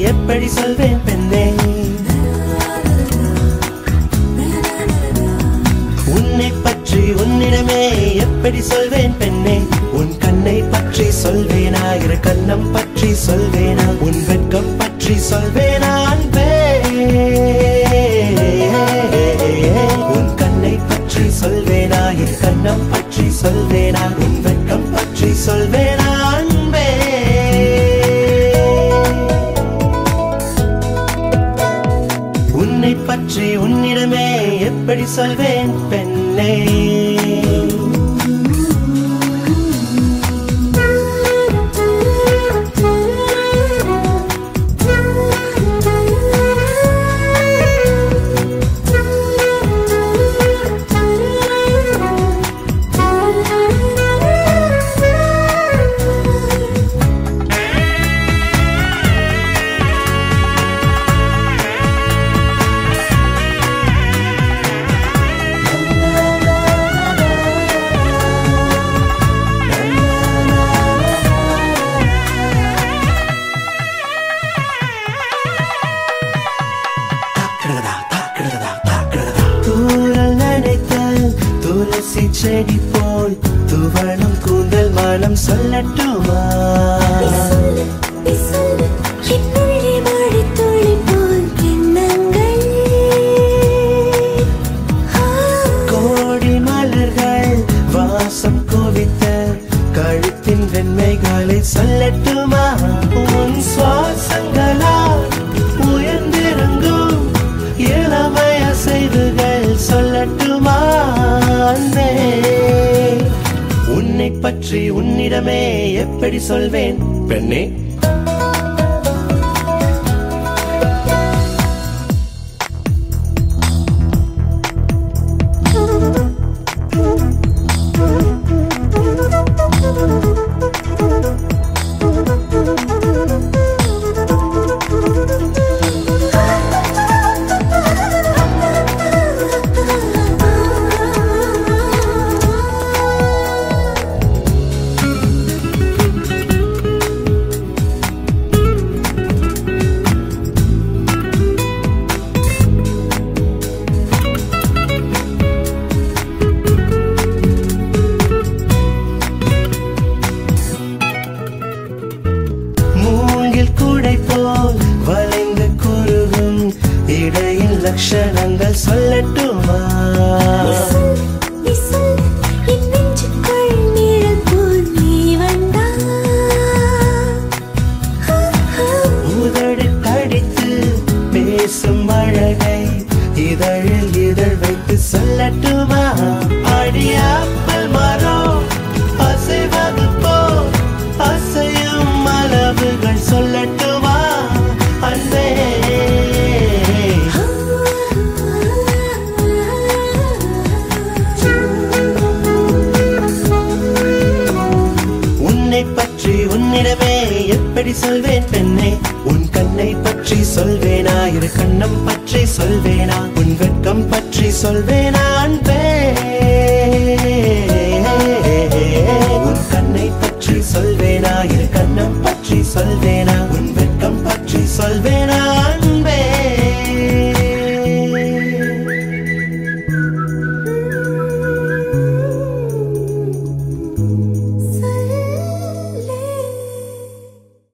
எப்படி சொல்வேன் பெண்ணே உன்னை பற்றி உன்னிடமே எப்படி சொல்வேன் பெண்ணே உன் கண்ணை பற்றி சொல்வேனா இரு கண்ணம் பற்றி சொல்வேனா உன் வெட்கம் பற்றி சொல்வேனா அன்பே உன் கண்ணை பற்றி சொல்வேனா இரு கண்ணம் பற்றி சொல்வேனா உன் வெட்கம் பற்றி சொல்வேனா அன்பே உன்னை பற்றி உன்னிடமே எப்படி சொல்வேன் பெண்ணே துளசி செடி போல் துவளும் கூந்தல் மனம் சொல்லட்டுமா கோடி மலர்கள் வாசம் குவித்த கழுத்தின் வெண்மைகளை சொல்லட்டுமா உன் சுவாசங்களால் உயர்ந்திருந்தும் இளமை அசைவுகள் சொல்லட்டுமா உன்னை பற்றி உன்னிடமே எப்படி சொல்வேன் பெண்ணே லட்சணங்கள் சொல்லட்டுமா உதடு கடித்து பேசும் அழகை இதழில் இதழ் வைத்து சொல்லட்டுமா அடியாப்பல் மரம் அசைவது போல் அசையும் அளவுகள் சொல்லட்டுமா அன்பே உன்னிடமே எப்படி சொல்வேன் பெண்ணே உன் கண்ணை பற்றி சொல்வேனா இரு கண்ணம் பற்றி சொல்வேனா உன் வெட்கம் பற்றி சொல்வேனா அன்பே உன் கண்ணை பற்றி சொல்வேனா இரு கண்ணம் பற்றி சொல்வேனா உன் வெட்கம் பற்றி சொல்வேனா